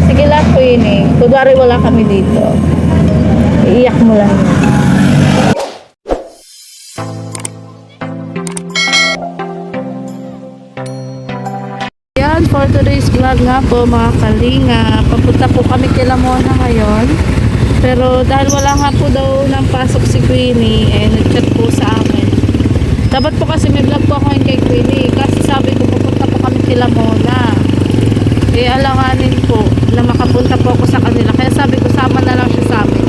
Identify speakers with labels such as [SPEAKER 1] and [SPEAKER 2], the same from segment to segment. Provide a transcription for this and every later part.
[SPEAKER 1] Sige lang, Queenie. Kunwari wala kami dito. Iiyak mo lang. Yan, for today's vlog nga po mga kalinga. Papunta po kami kay Lamona ngayon. Pero dahil wala nga po daw ng pasok si Queenie, nag-chat po sa amin. Dapat po kasi may vlog po ako ngayon kay Queenie. Kasi sabi ko pupunta po kami kay Lamona. Alanganin po na makapunta po ako sa kanila. Kaya sabi ko sama na lang siya sa amin.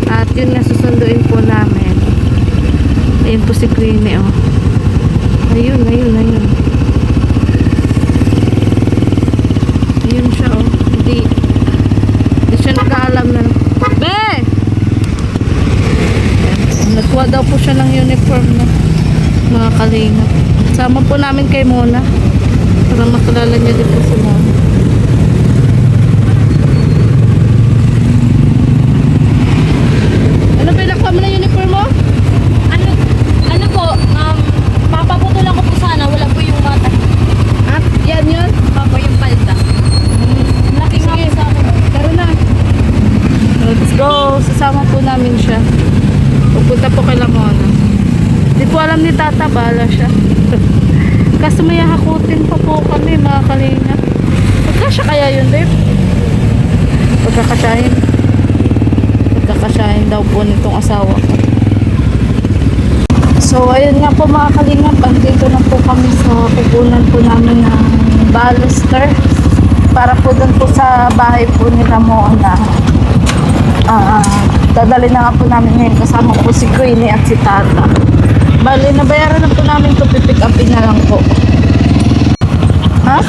[SPEAKER 1] At yun nga susunduin po namin. Ayun po si Queenie, oh. Ayun. Ayun siya, oh. Hindi siya nag-aalam na. Be! Nagkuha daw po siya ng uniform na mga kalinga. Sama po namin kay Mona para makilala niya din po si Mona. Ano ba nakuha mo na uniform mo?
[SPEAKER 2] Ano po, papaputulan ko po sana, wala po yung mata.
[SPEAKER 1] Ah, yan yun?
[SPEAKER 2] Papa yung palda. Laki nga po sa akin.
[SPEAKER 1] Tara na. Let's go. Sasama po namin siya. Pupunta po kay Lamona. Hindi po alam ni Tata, bahala siya. Kasi may hakutin pa po kami mga kalinga. Pagkasya kaya yun, Dave? Pagkakasyahin daw po nitong asawa ko. So, ayun nga po mga kalinga. Andito na po kami sa pupunan po namin ng baluster. Para po dun po sa bahay po ni Ramona. Dadali na nga po namin ngayon kasama po si Queenie at si Tata. Bali, nabayaran na po namin ito, pipick upin na lang po. Ha?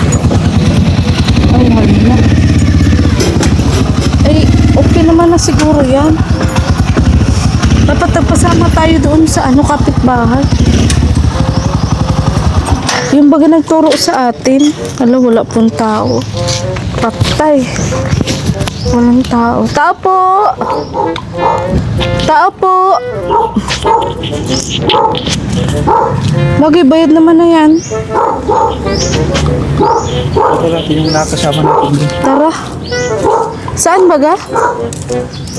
[SPEAKER 1] Ay, hali na. Ay, okay naman na siguro yan. Dapat nagpasama tayo doon sa kapitbahay. Yung baga nagturo sa atin. Alam, wala pong tao. Patay. Walang tao. Tao po! Tao po! Magbayad naman na yan.
[SPEAKER 3] Ito natin yung nakasama natin.
[SPEAKER 1] Tara. Saan baga?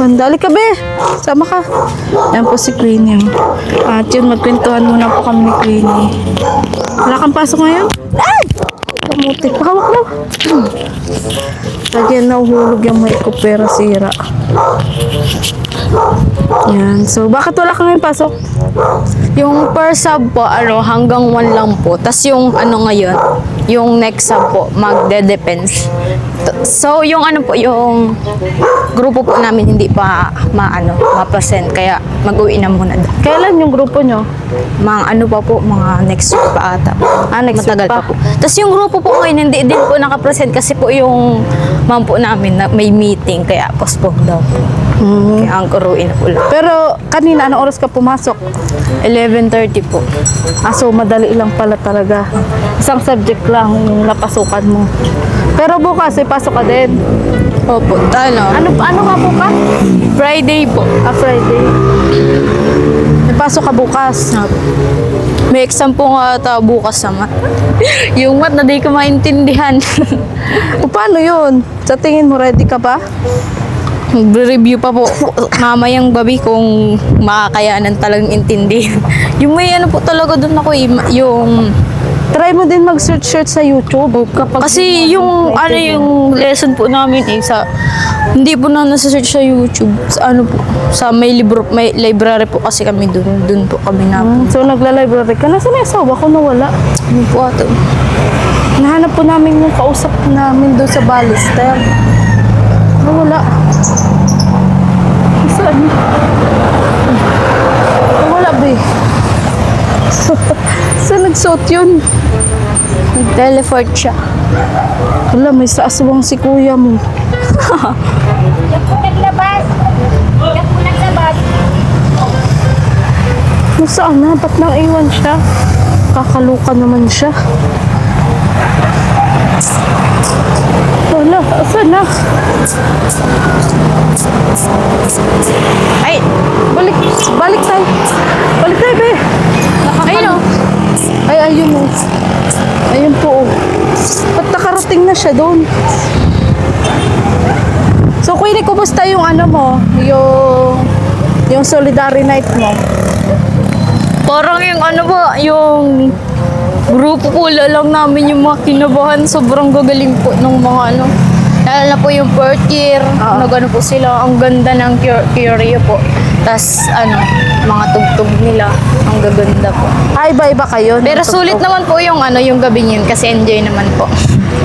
[SPEAKER 1] Mandali ka be. Sama ka. Yan po si Queenie. At yun, magkwentuhan muna po kami ni Queenie. Wala kang pasok ngayon? Ay! Kamutik. Hawak mo. Lagyan na uhulog yung may kupera sira. Yan. So, bakit wala ka ngayon pasok?
[SPEAKER 2] Yung per sub po, hanggang 1 lang po. Tas yung ngayon, yung next sub po, magde-depends. So, yung yung grupo po namin hindi pa ma-present. Kaya mag-uwi na muna doon.
[SPEAKER 1] Kailan yung grupo nyo?
[SPEAKER 2] Mga pa po, mga next week pa ata.
[SPEAKER 1] Next
[SPEAKER 2] Matagal
[SPEAKER 1] week pa.
[SPEAKER 2] pa po. Tapos yung grupo po ngayon, hindi din po nakapresent kasi po yung ma'am po namin na may meeting. Kaya postpone daw po. Kaya ang kuruin na po lang.
[SPEAKER 1] Pero, kanina, anong oras ka pumasok?
[SPEAKER 2] 11:30 po.
[SPEAKER 1] So, madali lang pala talaga. Isang subject lang yung napasukan mo. Pero bukas, pasok ka din.
[SPEAKER 2] Opo,
[SPEAKER 1] Ano nga bukas?
[SPEAKER 2] Friday po.
[SPEAKER 1] Friday. May pasok ka bukas.
[SPEAKER 2] May exam po nga ata bukas sa math. Yung math na di ko maintindihan.
[SPEAKER 1] O, paano yun? Sa tingin mo, ready ka pa?
[SPEAKER 2] Mag-review pa po mamayang gabi kung makakayanan talagang intindi. Yung may po talaga doon ako yung
[SPEAKER 1] Try mo din mag-search sa YouTube.
[SPEAKER 2] kasi yung yung lesson po namin hindi po na nasa-search sa YouTube. Po, sa may library po kasi kami doon po kami
[SPEAKER 1] So, nagla-library ka. Nasaan yung asawa ko nawala?
[SPEAKER 2] Ano po ato?
[SPEAKER 1] Nahanap po namin yung kausap namin doon sa Balister. Nawala. Saan? Nawala ba eh? Saan nagsuot yun?
[SPEAKER 2] Nag-teleport siya.
[SPEAKER 1] Wala, may sa aswang si kuya mo.
[SPEAKER 2] Yan po naglabas.
[SPEAKER 1] Saan na? Ba't nang iwan siya? Kakaluka naman siya. Wala, saan na?
[SPEAKER 2] Ay,
[SPEAKER 1] Balik tayo. Balik tayo, be.
[SPEAKER 2] ayun o.
[SPEAKER 1] Ay, ayun o. Ayun po. At nakarating na siya doon. So, Queenie, kumusta yung ano mo? Yung Solidarity Night mo?
[SPEAKER 2] Parang yung ano ba, yung grupo po lang namin yung mga kinabahan. Sobrang gagaling po ng mga ano. Lalo na po yung fourth year. Nagano po sila. Ang ganda ng choreo po. Tas ano, mga tugtog nila. Ang gaganda po.
[SPEAKER 1] Ay, iba-iba kayo.
[SPEAKER 2] Pero sulit naman po yung ano, yung gabing yun. Kasi enjoy naman po.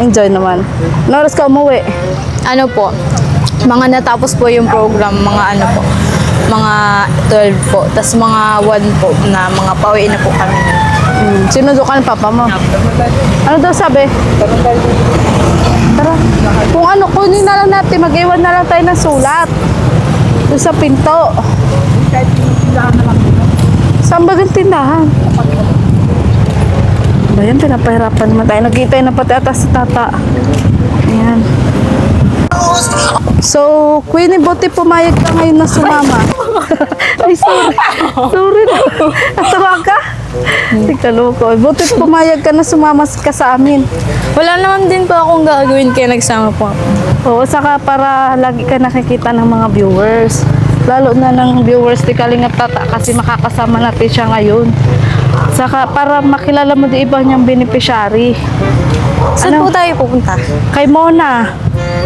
[SPEAKER 1] Enjoy naman. Noras ka umuwi?
[SPEAKER 2] Ano po, mga natapos po yung program, mga ano po, mga 12 po. Tas mga 1 po na mga pauwi na po kami.
[SPEAKER 1] Sinundo ka ng papa mo? Ano daw sabi? Tara. Kung ano, kunin na lang natin. Mag-iwan na lang tayo ng sulat. Doon sa pinto. Saan ba ang tindahan? Ba yan, pinapahirapan naman tayo. Nagkita na pati atas sa tata. Ayan. So, Queenie, buti pumayag ka ngayon na sumama. Ay, sorry. Sorry na. Natawa ka? Tigkaloko. Buti pumayag ka na sumama ka sa amin.
[SPEAKER 2] Wala naman din po akong gagawin kaya nagsama po ako.
[SPEAKER 1] Oo, saka para lagi ka nakikita ng mga viewers. Lalo na ng viewers ni Kalingap Tata kasi makakasama natin siya ngayon. Saka para makilala mo di iba niyang beneficiary.
[SPEAKER 2] Saan po tayo pupunta?
[SPEAKER 1] Kay Mona.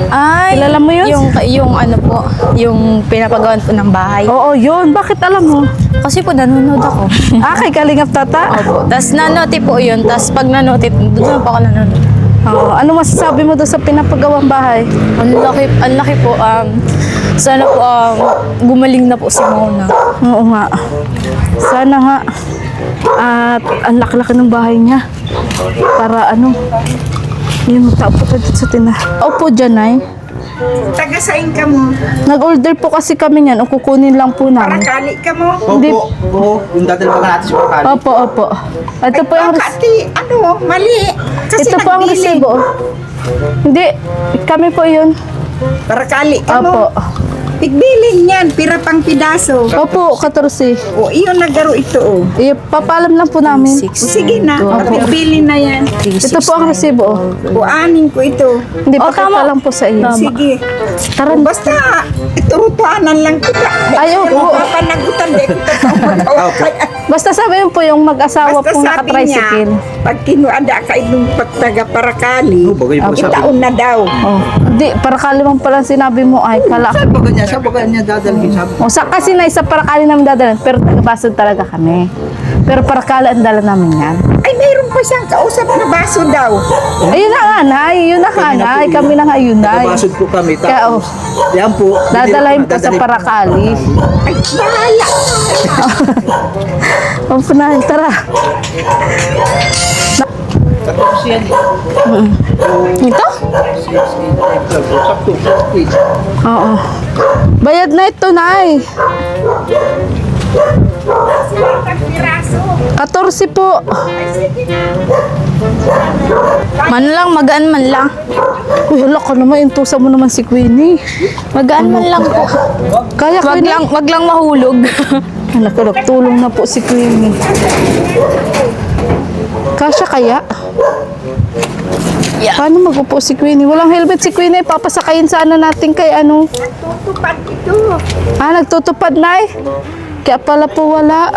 [SPEAKER 2] Ay,
[SPEAKER 1] Kilala mo yun?
[SPEAKER 2] Yung ano po, yung pinapagawan po ng bahay.
[SPEAKER 1] Oo, yun. Bakit alam mo?
[SPEAKER 2] Kasi po nanonood ako.
[SPEAKER 1] Kay Kalingap Tata?
[SPEAKER 2] Opo. Tapos nanote po yun. Tapos pag nanote, doon po ako nanonood.
[SPEAKER 1] Oo. Ano masasabi mo doon sa pinapagawang bahay?
[SPEAKER 2] Ang laki po. Sana po gumaling na po si Mona.
[SPEAKER 1] Oo nga. Sana nga. At ang laki-laki ng bahay niya. Para ano, yun, magtaupo ka dito sa Opo dyan, ay.
[SPEAKER 4] Taga-sain ka mo.
[SPEAKER 1] Nag-order po kasi kami niyan. O kukunin lang po namin.
[SPEAKER 4] Parakali ka mo.
[SPEAKER 1] Hindi.
[SPEAKER 3] Oo, yung dadalwa ka natin sa Pakali.
[SPEAKER 1] Opo, opo. Ito po yung
[SPEAKER 4] Bakati, ano, mali. Kasi
[SPEAKER 1] ito po ang
[SPEAKER 4] nagdiling.
[SPEAKER 1] resibo. Hindi, kami po yun.
[SPEAKER 4] Parakali ka
[SPEAKER 1] Opo.
[SPEAKER 4] mo. Tigbilin yan, pira pang pidaso.
[SPEAKER 1] Opo, 14.
[SPEAKER 4] O, iyon naggaro ito, o.
[SPEAKER 1] Papalam lang po namin.
[SPEAKER 4] O, sige na, tigbilin na yan.
[SPEAKER 1] Ito po ang resibo.
[SPEAKER 4] O, anin ko ito.
[SPEAKER 1] Hindi, pakita lang po sa iyo.
[SPEAKER 4] Sige.
[SPEAKER 1] Tara,
[SPEAKER 4] O, basta, iturutuanan lang kita.
[SPEAKER 1] Ay, opo.
[SPEAKER 4] Papanagutan, di ko
[SPEAKER 1] basta sabi mo po yung mag-asawa
[SPEAKER 4] Basta
[SPEAKER 1] po
[SPEAKER 4] sabi niya,
[SPEAKER 1] naka-tricycle.
[SPEAKER 4] pag kinuada ka itong pagtaga-parakali,
[SPEAKER 3] Oo, bagay po sabi.
[SPEAKER 4] itaon na daw.
[SPEAKER 1] Oh. Hindi, parakali mo pala sinabi mo ay kala.
[SPEAKER 3] Saan ba niya dadalhin? Sabi
[SPEAKER 1] O, kasi na isa parakali namin dadalan, pero taga-basod talaga kami. Pero parakali ang dala namin yan.
[SPEAKER 4] Ay, mayroon pa siyang kausap na baso daw.
[SPEAKER 1] Ayun na nga, Nay. Yun na nga, Nay. Kami na nga yun, Nay.
[SPEAKER 3] Nabasod po kami.
[SPEAKER 1] Kaya, oh,
[SPEAKER 3] Yan po.
[SPEAKER 1] dadalahin po sa parakali.
[SPEAKER 4] Ay, bahala.
[SPEAKER 1] Opo na, tara.
[SPEAKER 3] Tapos yan.
[SPEAKER 1] Ito?
[SPEAKER 3] Sakto.
[SPEAKER 1] Oo. Bayad na ito, Nay.
[SPEAKER 4] Pagpiraso.
[SPEAKER 1] 14 po.
[SPEAKER 4] Ay, sige na.
[SPEAKER 2] Man lang, magaan man lang.
[SPEAKER 1] Uy, hala ka naman. Intusan mo naman si Queenie.
[SPEAKER 2] Magaan man lang po.
[SPEAKER 1] Kaya, Queenie.
[SPEAKER 2] Wag lang mahulog.
[SPEAKER 1] Anak ko, tulong na po si Queenie. Kasya kaya?
[SPEAKER 2] Yeah.
[SPEAKER 1] Paano mag-upo si Queenie? Walang helmet si Queenie. Papasakayin sana natin kay ano.
[SPEAKER 4] Tutupad ito.
[SPEAKER 1] Nagtutupad na eh. Kaya pala po wala.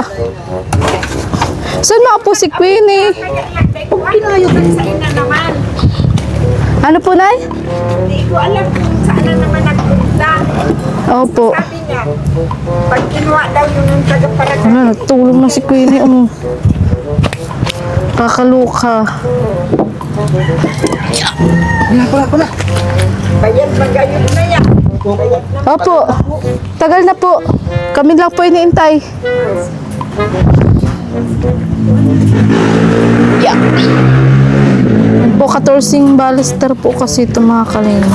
[SPEAKER 1] Saan maupo si Queenie?
[SPEAKER 4] Kaya lagay ko, ay, sa'yo na naman.
[SPEAKER 1] Ano po, Nay?
[SPEAKER 4] Hindi ko alam kung saan na naman nagpunta.
[SPEAKER 1] Opo.
[SPEAKER 4] Sabi niya, pag kinuha daw yun ng taga-parakali.
[SPEAKER 1] Ano, nagtulong na si Queenie. Kakaluka.
[SPEAKER 4] Bayad magayon na yan. Bayad na.
[SPEAKER 1] Opo. Tagal na po. Kami lang po iniintay.
[SPEAKER 2] Yeah.
[SPEAKER 1] Po, 14 balister po kasi ito mga kalina.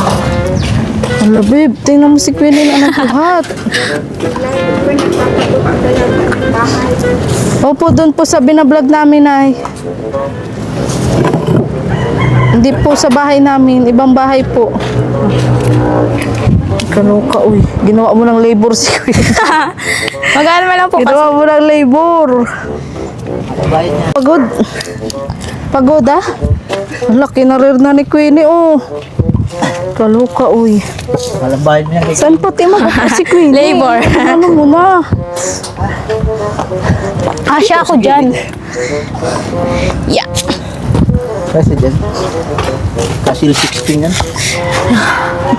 [SPEAKER 1] Hala, babe. Tingnan mo si Queenie na nagbuhat. Opo, doon po sa binablog namin ay. Hindi po sa bahay namin. Ibang bahay po. Kanuka, uy. Ginawa mo ng labor si Queen.
[SPEAKER 2] Magkano man lang po kasi.
[SPEAKER 1] Ginawa mo ng labor.
[SPEAKER 3] Bayad niya.
[SPEAKER 1] Pagod. Pagod ah. Ang laki na rin na ni Queenie, oh. Kaluka, uy.
[SPEAKER 3] Walang bayad niya.
[SPEAKER 1] Saan pati mag-upos si Queenie?
[SPEAKER 2] Labor.
[SPEAKER 1] Ano mo na?
[SPEAKER 2] Asya ako dyan. Yeah.
[SPEAKER 3] Kasi dyan. Kasil 16 yan.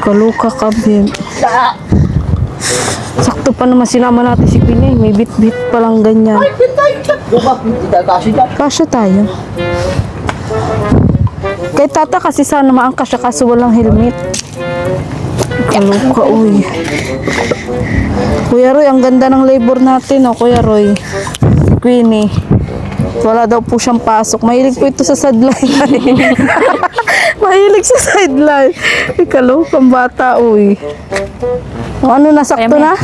[SPEAKER 1] Kaluka ka, babe. Sakto pa naman sinama natin si Queenie. May bit-bit pa lang ganyan.
[SPEAKER 3] Diba? Hindi kasi dyan.
[SPEAKER 1] Kasya tayo. Kay tata kasi sana maangkas siya kaso walang helmet. Kaluka, uy. Kuya Roy, ang ganda ng labor natin, oh, Kuya Roy. Queenie. Wala daw po siyang pasok. Mahilig po ito sa sideline. Mahilig sa sideline. Kalukang bata, uy. O, ano, nasakto na?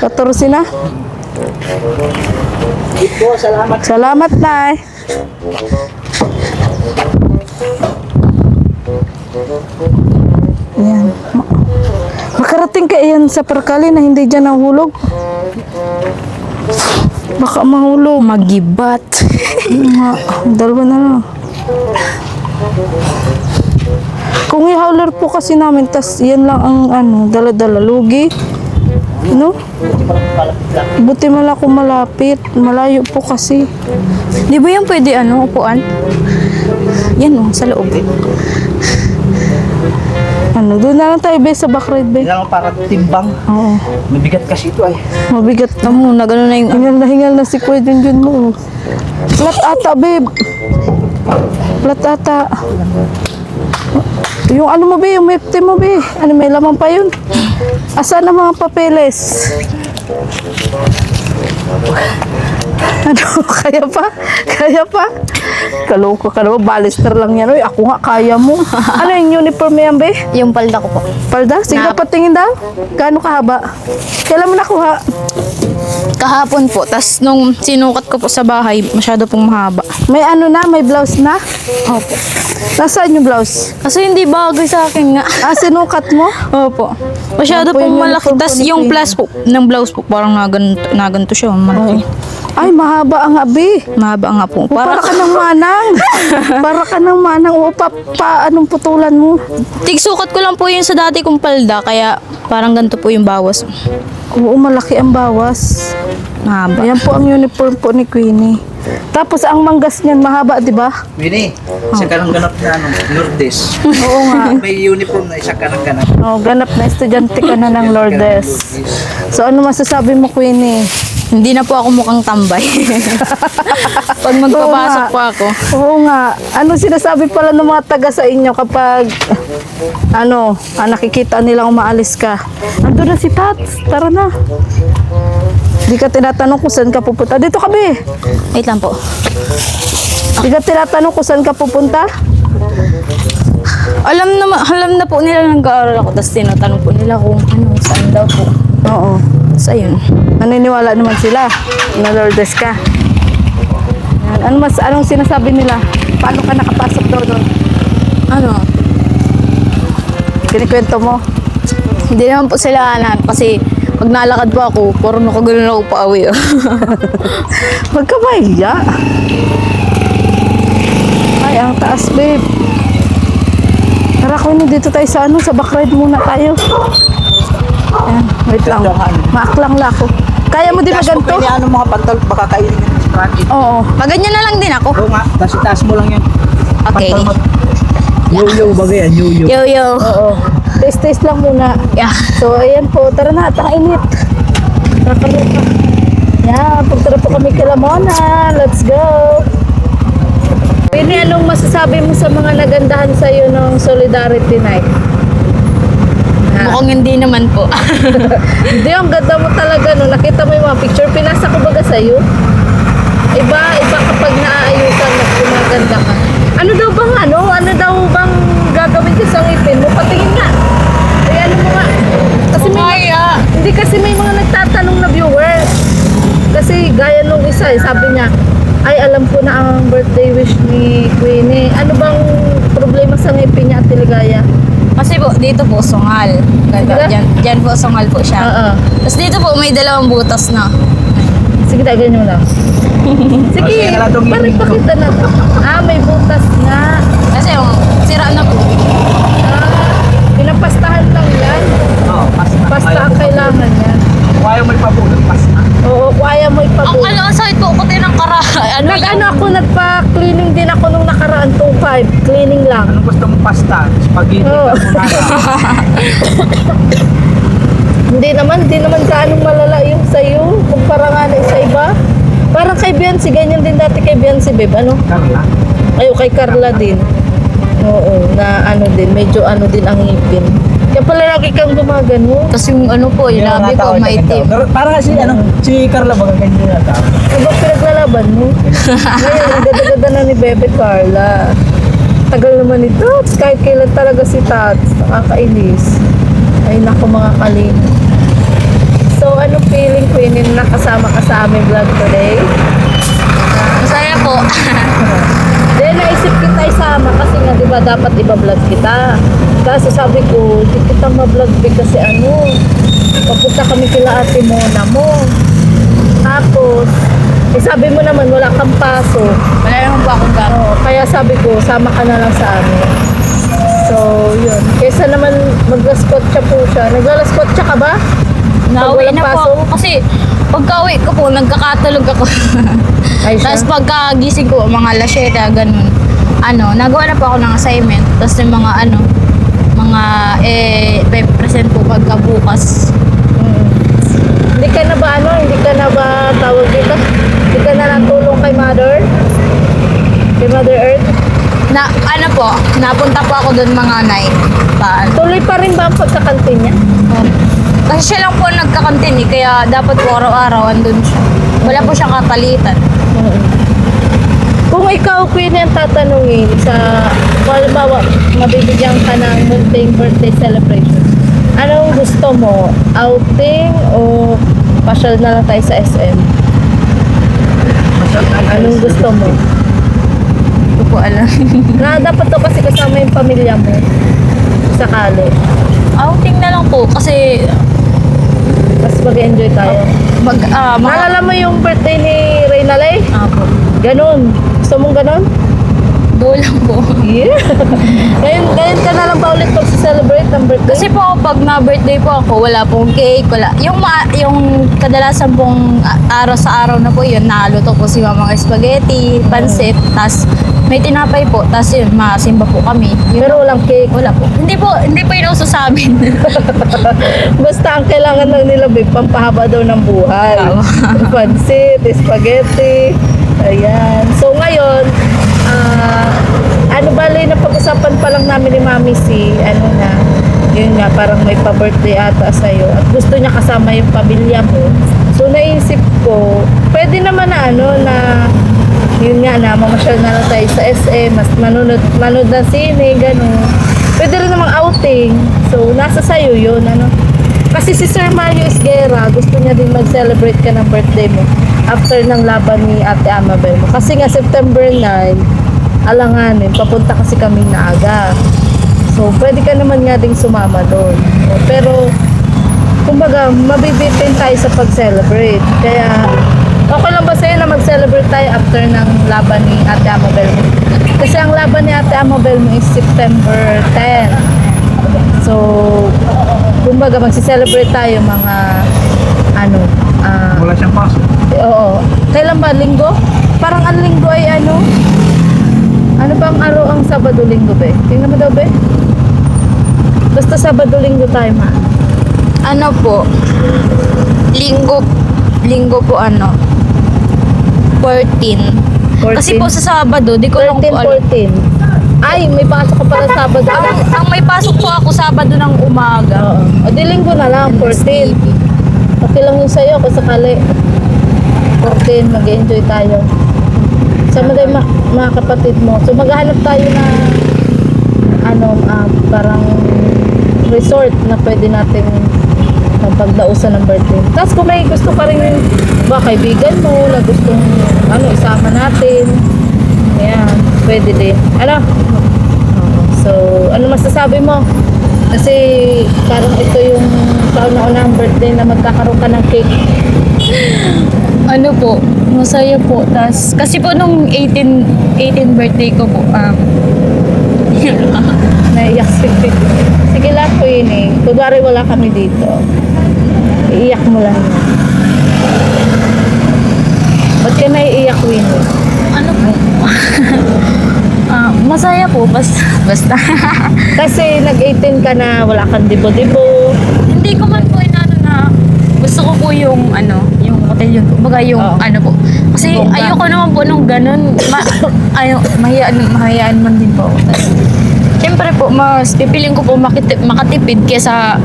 [SPEAKER 1] 14 na?
[SPEAKER 3] Ito, salamat.
[SPEAKER 1] Salamat, Nay. Ayan. Makarating ka iyan sa perkali na hindi dyan nahulog. Baka mahulog.
[SPEAKER 2] Magibat.
[SPEAKER 1] Dalawa na lang. Kung i-hauler po kasi namin, tas yan lang ang ano, dala-dala. Lugi. No? Buti mala kung malapit. Malayo po kasi.
[SPEAKER 2] Di ba yung pwede upuan? Yan sa loob.
[SPEAKER 1] Ano, doon na lang tayo, be, sa back ride, be.
[SPEAKER 3] Kailangan para timbang.
[SPEAKER 1] Oo.
[SPEAKER 3] Mabigat kasi ito ay.
[SPEAKER 1] Mabigat na.
[SPEAKER 2] Tamo na gano'n na yung
[SPEAKER 1] Hingal na si Kuya Junjun mo. Flat ata, babe. Flat ata. Yung ano mo, be, yung mepte mo, be. Ano, may laman pa yun. Asan ang mga papeles? Ano, kaya pa? Kaya pa? Kaloko ka naman, balister lang yan. Uy, ako nga, kaya mo. Ano yung uniform yan, be?
[SPEAKER 2] yung palda ko po.
[SPEAKER 1] Palda? Sige,
[SPEAKER 2] Na-
[SPEAKER 1] patingin daw. Gaano kahaba? Kailan mo nakuha?
[SPEAKER 2] Kahapon po. Tas nung sinukat ko po sa bahay, masyado pong mahaba.
[SPEAKER 1] May ano na? May blouse na?
[SPEAKER 2] Opo.
[SPEAKER 1] Nasaan yung blouse?
[SPEAKER 2] Kasi hindi bagay sa akin nga.
[SPEAKER 1] Ah, sinukat mo?
[SPEAKER 2] Opo. Masyado
[SPEAKER 1] Yan po
[SPEAKER 2] pong
[SPEAKER 1] yung
[SPEAKER 2] malaki.
[SPEAKER 1] uniform
[SPEAKER 2] Tas
[SPEAKER 1] po ni
[SPEAKER 2] yung
[SPEAKER 1] Queen.
[SPEAKER 2] plus po, ng blouse po, parang naganto siya. Malaki.
[SPEAKER 1] Ay, mahaba ang abi.
[SPEAKER 2] Mahaba nga po.
[SPEAKER 1] Para
[SPEAKER 2] Para
[SPEAKER 1] ka ng manang. Para ka ng manang. O, anong putulan mo?
[SPEAKER 2] tigsukat ko lang po yun sa dati kong palda, kaya parang ganito po yung bawas.
[SPEAKER 1] Oo, malaki ang bawas.
[SPEAKER 2] Mahaba.
[SPEAKER 1] Ayan po ang uniform po ni Queenie. Tapos ang manggas niyan mahaba, di ba?
[SPEAKER 3] Winnie, isa ka ng ganap na Lourdes.
[SPEAKER 1] Oo nga.
[SPEAKER 3] May uniform na isa ka ng ganap.
[SPEAKER 1] Oh, ganap na estudyante ka na ng Lourdes. So ano masasabi mo, Queenie?
[SPEAKER 2] Hindi na po ako mukhang tambay. Pag magpapasok
[SPEAKER 1] Oo nga.
[SPEAKER 2] po ako.
[SPEAKER 1] Oo nga. Ano sinasabi pala ng mga taga sa inyo kapag nakikita nilang umaalis ka? Ando na si Tats. Tara na. Di ka tinatanong kung saan ka pupunta. Dito kami.
[SPEAKER 2] Wait lang po.
[SPEAKER 1] Di ka tinatanong kung saan ka pupunta.
[SPEAKER 2] Alam na po nila nag-aaral ako, tapos tinatanong po nila kung saan daw po.
[SPEAKER 1] Oo.
[SPEAKER 2] Tapos ayun.
[SPEAKER 1] Naniniwala naman sila na Lourdes ka. Yan. Anong sinasabi nila? Paano ka nakapasok daw doon? Kinikwento mo?
[SPEAKER 2] Hindi naman po sila kasi pag nalakad po ako, puro nakagano'n ako pa awi.
[SPEAKER 1] Huwag ka mahiya. Ay, ang taas, babe. Tara, Queenie, dito tayo sa sa backride muna tayo. Ayan, wait lang. Maaklang la ako. Kaya mo di ba
[SPEAKER 3] Taas mo
[SPEAKER 1] ganito?
[SPEAKER 3] Winnie, ano mga pantal, baka kainin yung racket.
[SPEAKER 1] Oo.
[SPEAKER 2] Paganyan na lang din ako.
[SPEAKER 3] Oo nga, taas mo lang yan.
[SPEAKER 2] Okay.
[SPEAKER 3] Pantal mo. Yo-yo bagay yan, yo-yo.
[SPEAKER 2] Yo.
[SPEAKER 1] Oo. Taste lang muna.
[SPEAKER 2] Yeah.
[SPEAKER 1] So, ayan po. Tara na, init. Tara pa. Yan, pagtara po kami kay Lamona. Let's go. Queenie, anong masasabi mo sa mga nagandahan sa'yo ng Solidarity Night?
[SPEAKER 2] Mukhang hindi naman po.
[SPEAKER 1] Hindi, ang ganda mo talaga. No? Nakita mo yung mga picture. Pinasa ko baga sa'yo. Iba kapag naaayusan at gumaganda ka. Ano daw bang gagawin ko sa ngipin mo? Patingin nga. Ay, ano mo nga. Kasi hindi kasi may mga nagtatanong na viewers. Kasi gaya nung isa, sabi niya, ay alam ko na ang birthday wish ni Queenie. Ano bang problema sa ngipin niya at Ligaya?
[SPEAKER 2] Kasi po, dito po, sungal. Ganda,
[SPEAKER 1] Sige.
[SPEAKER 2] dyan po, sungal po siya.
[SPEAKER 1] Oo.
[SPEAKER 2] Tapos dito po, may dalawang butas na.
[SPEAKER 1] Sige, ganyan mo lang. Sige,
[SPEAKER 3] Sige, nalatong
[SPEAKER 1] parang
[SPEAKER 3] yung-
[SPEAKER 1] pakita na. May butas nga.
[SPEAKER 2] Kasi yung sira na po.
[SPEAKER 1] Pinapastahan lang yan.
[SPEAKER 3] Oo, pasta.
[SPEAKER 1] Pasta ang kailangan yan.
[SPEAKER 3] Kaya mo ipabulot, pasta.
[SPEAKER 1] Oo, kaya mo
[SPEAKER 2] Ang
[SPEAKER 1] ipabulot.
[SPEAKER 2] ang sakit po ko ng kara.
[SPEAKER 1] Nag-ano ako, nagpa-cleaning din ako nung nakaraan, 2.5. Cleaning lang.
[SPEAKER 3] Anong gusto mong pasta? Spaghetti,
[SPEAKER 1] Oo.
[SPEAKER 3] carbonara.
[SPEAKER 1] Hindi naman gaanong malala yung sa'yo. Kumpara nga na sa iba. Parang kay Biancy, ganyan din dati kay Biancy, babe. Ano?
[SPEAKER 3] Carla.
[SPEAKER 1] Ayo, kay Carla din. Oo, na ano din, medyo ano din ang ngipin. Kaya pala lagi kang gumagano.
[SPEAKER 2] Tapos yung ano po, yung labi ko, maitim.
[SPEAKER 3] Parang kasi si Carla baga ganyan na tao.
[SPEAKER 1] Ano ba pinaglalaban mo? Ngayon, ang ganda-ganda na ni Bebe Carla. Tagal naman ito. Kahit kailan talaga si Tats. Nakakainis. Ay, naku mga kaling. So, ano feeling, Queenie, na nakasama ka sa aming vlog today?
[SPEAKER 2] Masaya po.
[SPEAKER 1] Then, naisip kita isama kasi nga, di ba, dapat iba-vlog kita. Kasi sabi ko, di kita ma-vlog kasi ano, papunta kami kila ate Mona mo. Tapos, sabi mo naman, wala kang paso.
[SPEAKER 2] Wala naman po akong gano'n.
[SPEAKER 1] Oo, kaya sabi ko, sama ka na lang sa amin. So, yun. Kesa naman maglaskotsa po siya. Naglaskotsa ka ba?
[SPEAKER 2] Nauwi
[SPEAKER 1] walang
[SPEAKER 2] na po
[SPEAKER 1] pasok?
[SPEAKER 2] ako kasi pagka-uwi ko po, nagkakatulog ako.
[SPEAKER 1] Ay, siya.
[SPEAKER 2] Tapos pagkagising ko, mga alas 7, ganun. Nagawa na po ako ng assignment. Tapos yung mga present po pagkabukas.
[SPEAKER 1] Hindi ka na ba tawag dito? Hindi ka na natulong kay Mother? Kay Mother Earth?
[SPEAKER 2] Napunta po ako doon mga 9.
[SPEAKER 1] Tuloy pa rin ba ang pagkakantin niya?
[SPEAKER 2] Kasi siya lang po ang nagkakantin kaya dapat po araw-araw andun siya. Wala po siyang kapalitan.
[SPEAKER 1] Kung ikaw, Queen, ang tatanungin sa, halimbawa, mabibigyan ka ng munting birthday celebration, anong gusto mo? Outing o pasyal na lang tayo sa SM? Anong gusto mo?
[SPEAKER 2] Hindi ko po alam.
[SPEAKER 1] Na dapat to kasi kasama yung pamilya mo. Sakali.
[SPEAKER 2] Outing na lang po kasi
[SPEAKER 1] Mas mag-enjoy tayo. Naalala mo yung birthday ni Reyna Lay?
[SPEAKER 2] po.
[SPEAKER 1] Ganon. Gusto mong ganon?
[SPEAKER 2] Do lang po.
[SPEAKER 1] Yeah. ngayon ka na lang ba ulit mag-celebrate ng birthday?
[SPEAKER 2] Kasi po pag na-birthday po ako, wala pong cake, wala. Yung kadalasan pong araw sa araw na po yun, naluto po si mamang spaghetti, pansit, tas may tinapay po, tas yun, masimba po kami.
[SPEAKER 1] Pero walang cake.
[SPEAKER 2] Wala po. Hindi po yun uso sa amin.
[SPEAKER 1] Basta ang kailangan lang nila, babe, pampahaba daw ng buhay.
[SPEAKER 2] Tama.
[SPEAKER 1] Pansit, spaghetti. Ayan. So ngayon, bali na pag-usapan pa lang namin ni Mami yun nga, parang may pa-birthday ata sa'yo at gusto niya kasama yung pamilya mo. So naisip ko, pwede naman na yun nga na, mamasyal na lang tayo sa SM, mas manood na sine, gano'n. Pwede rin namang outing. So, nasa sayo yun, Kasi si Sir Mario Esguera, gusto niya din mag-celebrate ka ng birthday mo after ng laban ni Ate Amabel mo. Kasi nga, September 9, alanganin, papunta kasi kami na aga. So, pwede ka naman nga ding sumama doon. Pero, kumbaga, mabibitin tayo sa pag-celebrate. Kaya, okay lang ba sa'yo na mag-celebrate tayo after ng laban ni Ate Amabel mo? Kasi ang laban ni Ate Amabel mo is September 10. So, kumbaga, magsi-celebrate tayo mga,
[SPEAKER 3] Wala siyang pasok.
[SPEAKER 1] oo. Kailan ba? Linggo? Parang ang linggo ay ano bang araw ang Sabado-Linggo, be? Tingnan mo daw, be? Basta Sabado-Linggo tayo, ma.
[SPEAKER 2] Ano po? Linggo po 14. Kasi po sa Sabado, di ko lang po alam.
[SPEAKER 1] 13, 14. Ay, may pasok ka pala Sabado.
[SPEAKER 2] Ang may pasok po ako Sabado ng umaga.
[SPEAKER 1] Oo. O di linggo na lang, 14. Okay lang yun sa'yo kung sakali. 14, mag-enjoy tayo. Sama tayo mga kapatid mo. So maghahanap tayo na parang resort na pwede natin pagdausan ng birthday. Tapos kung may gusto pa rin ba kaibigan mo na gustong isama natin. Ayan, pwede din. Oo. So, ano masasabi mo? Kasi parang ito yung kauna-unang birthday na magkakaroon ka ng cake.
[SPEAKER 2] Ano po, masaya po. Kasi po nung 18 birthday ko po,
[SPEAKER 1] Naiyak si Queen. Sige lang, Queen eh. Kunwari wala kami dito. Iiyak mo lang yun. Ba't ka naiiyak, Queen?
[SPEAKER 2] ano po, masaya po, basta.
[SPEAKER 1] Kasi nag-18 ka na, wala kang dibo-dibo.
[SPEAKER 2] Hindi ko man po inano na gusto ko po yung yung hotel yun. Kumbaga yung
[SPEAKER 1] Oo.
[SPEAKER 2] ano po. Kasi
[SPEAKER 1] Bongga.
[SPEAKER 2] ayoko naman po nung ganun. Mahiyaan man din po ako. Siyempre po, mas pipiling ko po makatipid kesa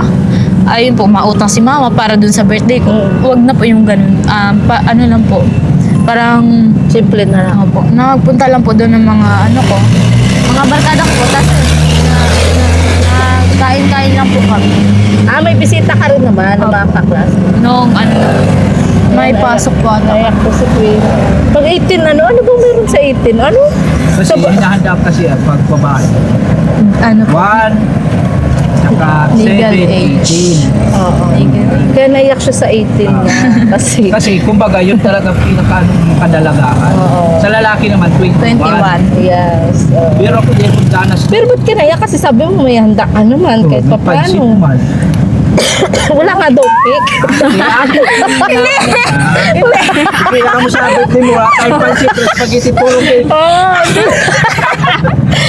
[SPEAKER 2] ayun po, mautang si mama para dun sa birthday ko. Huwag na po yung ganun. Ano lang po, parang
[SPEAKER 1] Simple na lang.
[SPEAKER 2] po, nagpunta lang po doon ng mga mga barkada ko po. Tapos kain-kain lang po kami.
[SPEAKER 1] May bisita ka rin naman ng mga kaklas.
[SPEAKER 2] Nung may pasok po ata.
[SPEAKER 1] Naiyak ko si Queen. Pag 18, ano ba meron sa 18? Ano?
[SPEAKER 3] Kasi hinahanda kasi pag babae.
[SPEAKER 2] Ano po?
[SPEAKER 3] 1, saka
[SPEAKER 2] Legal
[SPEAKER 3] 7,
[SPEAKER 2] age.
[SPEAKER 3] 18.
[SPEAKER 1] Oo. Kaya naiyak siya sa 18 niya. Kasi,
[SPEAKER 3] Kasi kumbaga yun talaga pinaka-kadalagaan.
[SPEAKER 1] Oo.
[SPEAKER 3] Sa lalaki naman 21.
[SPEAKER 2] 21.
[SPEAKER 1] yes.
[SPEAKER 3] Pero ako din kung danas
[SPEAKER 1] Pero ba't ka naiyak? Kasi sabi mo may handa ka naman kahit pa
[SPEAKER 3] pansit
[SPEAKER 1] paano.
[SPEAKER 3] man.
[SPEAKER 1] Wala nga daw cake.
[SPEAKER 3] Kailangan mo sa birthday mo, kahit pansit, spaghetti, puro cake.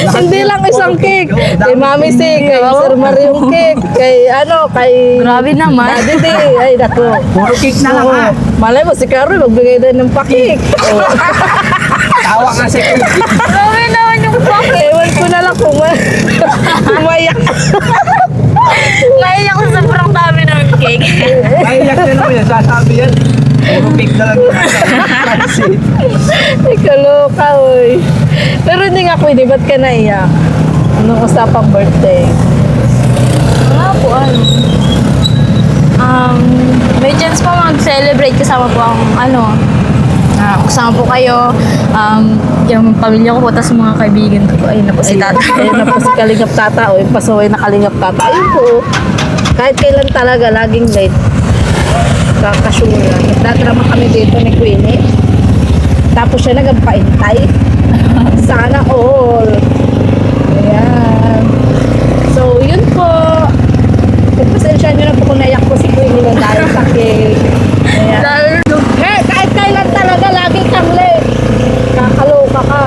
[SPEAKER 1] Hindi lang isang cake. Kay Mami C, kay Sir Mario cake, kay kay
[SPEAKER 2] Grabe naman.
[SPEAKER 1] Daddy D. Ay, naku.
[SPEAKER 3] Puro cake na lang ha.
[SPEAKER 1] Malay mo si Carol, magbigay din ng pa-cake.
[SPEAKER 3] Tawa ka sa cake.
[SPEAKER 2] Grabe naman yung fuck.
[SPEAKER 1] Ewan ko na lang kung umayak.
[SPEAKER 2] Naiyak ko sa sobrang dami ng cake.
[SPEAKER 3] Mahiyak na naman yan, sasabi yan. Puro cake na lang yung pansit.
[SPEAKER 1] Ay, kaloka, oy. Pero hindi nga pwede, ba't ka naiyak? Anong usapang birthday?
[SPEAKER 2] Wala po, may chance pa mag-celebrate kasama po ang kasama po kayo, yung pamilya ko po, tapos mga kaibigan ko po, ayun na po si tata.
[SPEAKER 1] Ayun na po si Kalingap Tata, o yung pasaway na Kalingap Tata. Ayun po, kahit kailan talaga, laging late. Kakasura. Nagdadrama kami dito ni Queenie. Tapos siya nagpaintay. Sana all. Ayan. So, yun po. Pagpasensya nyo na po kung naiyak ko si Queenie lang dahil sa cake. Ayan. Kahit kailan talaga, lagi kang late. Kakaloka ka.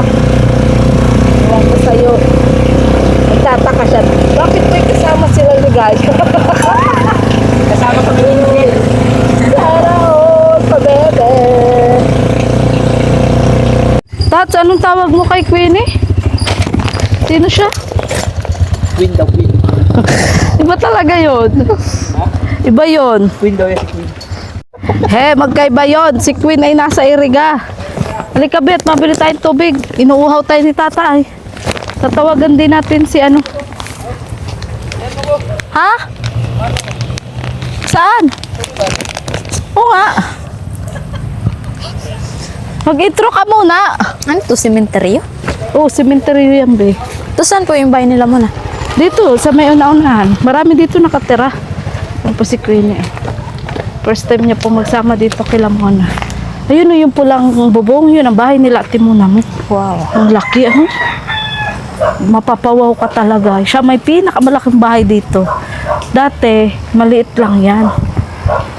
[SPEAKER 1] Ewan ko sa'yo. Nagtataka siya. Bakit may kasama sila ligay?
[SPEAKER 3] Kasama kami yung cake.
[SPEAKER 1] Sana all pa bebe. Tats, anong tawag mo kay Queenie? Sino siya?
[SPEAKER 3] Window.
[SPEAKER 1] Iba talaga yon. Iba yon.
[SPEAKER 3] Window yan si Queen.
[SPEAKER 1] Magkaiba yon. Si Queen ay nasa Iriga. Halika, Bet, mabili tayong tubig. Inuuhaw tayo ni Tata ay. Tatawagan din natin si ano. Ha? Saan? Oo nga. Mag-intro ka muna.
[SPEAKER 2] Ano to, sementeryo?
[SPEAKER 1] Oo, cemetery yan, be.
[SPEAKER 2] To saan po yung bahay nila muna?
[SPEAKER 1] Dito, sa may una-unahan. Marami dito nakatira. Yan po si Queenie. First time niya po magsama dito kay Lamona. Ayun o, yung pulang bubong. Yun ang bahay nila, Ate Muna mo.
[SPEAKER 2] Wow.
[SPEAKER 1] Ang laki, ano? Mapapawaw ka talaga. Siya may pinakamalaking bahay dito. Dati, maliit lang yan.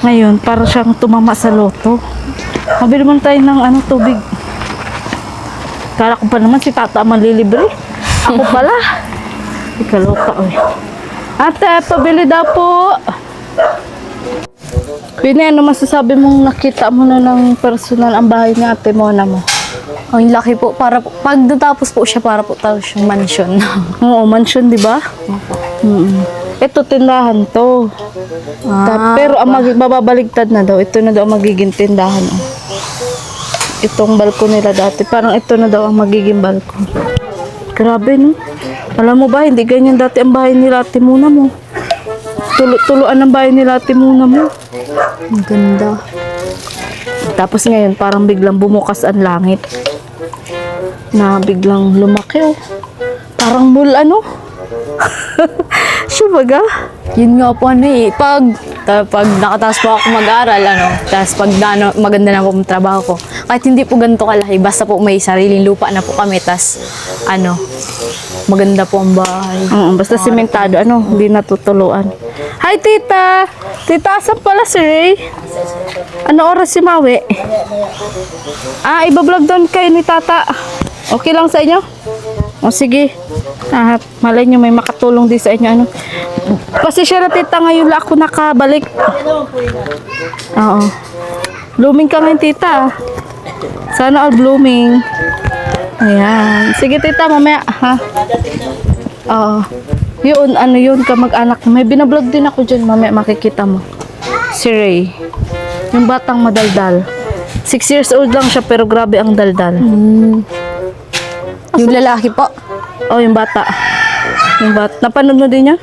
[SPEAKER 1] Ngayon, para siyang tumama sa loto. Mabili mo tayo ng tubig. Kala ko pa naman si Tata manlilibre. Ako pala. Ikaloka, oy. Ate, pabili daw po. Queenie, ano masasabi mong nakita mo na ng personal ang bahay ni Ate Mona mo?
[SPEAKER 2] Ang laki po, pag natapos po siya, para po tayo siyang mansion.
[SPEAKER 1] Oo, mansion, di ba? Ito, tindahan to. Pero ang mababaligtad na daw, ito na daw ang magiging tindahan. Oh. Itong balkon nila dati, parang ito na daw ang magiging balkon. Grabe, no? Alam mo ba, hindi ganyan dati ang bahay nila Ate Muna mo. Tuluan ang bahay nila Ate Muna mo.
[SPEAKER 2] Ang ganda.
[SPEAKER 1] Tapos ngayon, parang biglang bumukas ang langit. Na biglang lumaki, oh. Parang mall, Siya baga?
[SPEAKER 2] Yun nga po ano eh, pag nakataas po ako mag-aral, tapos pag maganda na po ang trabaho ko, kahit hindi po ganito kalaki, basta po may sariling lupa na po kami, tapos maganda po ang bahay.
[SPEAKER 1] Basta simentado, hindi natutuluan. Hi, tita! Tita, asan pala si Ray? Ano oras si Maui? Ibablog doon kayo ni tata. Okay lang sa inyo? O sige. Malay nyo may makatulong din sa inyo. Pasensya na tita, ngayon lang ako nakabalik. Oo. Blooming ka ngayon tita. Sana all blooming. Ayan. Sige tita, mamaya. Ha? Oo. Yun, yun, kamag-anak. May binablog din ako dyan. Mamaya makikita mo. Si Ray. Yung batang madaldal. 6 years old lang siya pero grabe ang daldal.
[SPEAKER 2] Yung lalaki po,
[SPEAKER 1] Oh, yung bata. Yung bata. Napanood mo din niya?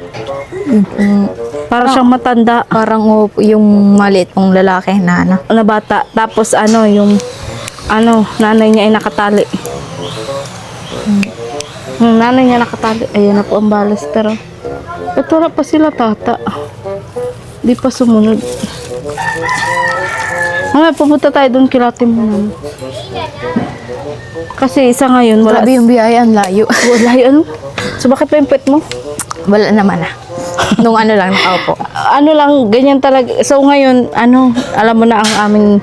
[SPEAKER 1] Para siyang matanda
[SPEAKER 2] parang yung maliit pong lalaki na
[SPEAKER 1] na bata. Tapos yung nanay niya ay nakatali. Nanay niya nakatali. Ayan na po ang balas. Pero wala pa sila tata. Di pa sumunod. Mamaya pupunta tayo doon kilati mo. Kasi isa ngayon wala.
[SPEAKER 2] Grabe yung biyaya, ang layo.
[SPEAKER 1] Wala yun. So bakit pa yung pet mo?
[SPEAKER 2] Wala naman Nung lang nakaupo.
[SPEAKER 1] Lang, ganyan talaga. So ngayon, alam mo na ang aming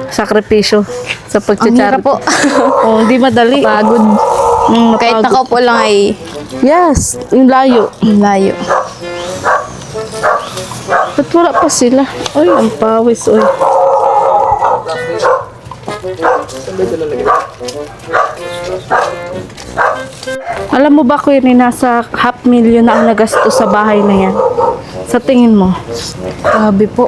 [SPEAKER 1] sakripisyo sa
[SPEAKER 2] Ang
[SPEAKER 1] pagtsatsarit.
[SPEAKER 2] hirap po.
[SPEAKER 1] Hindi madali.
[SPEAKER 2] Pagod. Kahit
[SPEAKER 1] mapagod.
[SPEAKER 2] nakaupo lang ay
[SPEAKER 1] Yes, yung layo.
[SPEAKER 2] ang layo.
[SPEAKER 1] Ba't wala pa sila? Uy, ang pawis, uy. Alam mo ba ko yun, nasa 500,000 na ang nagastos sa bahay na yan? Sa tingin mo?
[SPEAKER 2] Grabe po.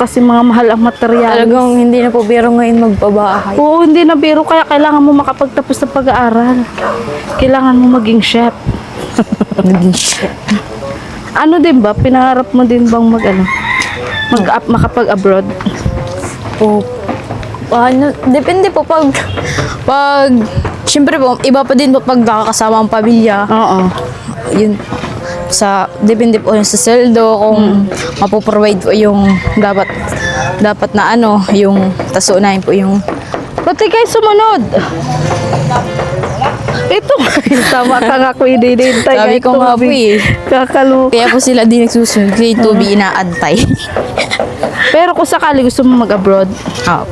[SPEAKER 1] Kasi mga mahal ang material.
[SPEAKER 2] Talagang hindi na po biro ngayon magpabahay.
[SPEAKER 1] Oo, hindi na biro. Kaya kailangan mo makapagtapos ng pag-aaral. Kailangan mo maging chef.
[SPEAKER 2] Naging shit.
[SPEAKER 1] Din ba? Pinangarap mo din bang makapag-abroad?
[SPEAKER 2] Po. Depende po pag syempre po, iba pa din po pag nakakasama ang pamilya.
[SPEAKER 1] Oo.
[SPEAKER 2] Yun, depende po yun sa sweldo, kung mapoprovide po yung dapat na yung tasunahin po yung
[SPEAKER 1] Ba't di kayo sumunod? Ito, tama ka nga ko ididintay.
[SPEAKER 2] Sabi ko nga po eh.
[SPEAKER 1] Kakaluka.
[SPEAKER 2] Kaya po sila din nagsusunod, kasi tubi inaantay.
[SPEAKER 1] Pero kung sakali gusto mo mag-abroad, sa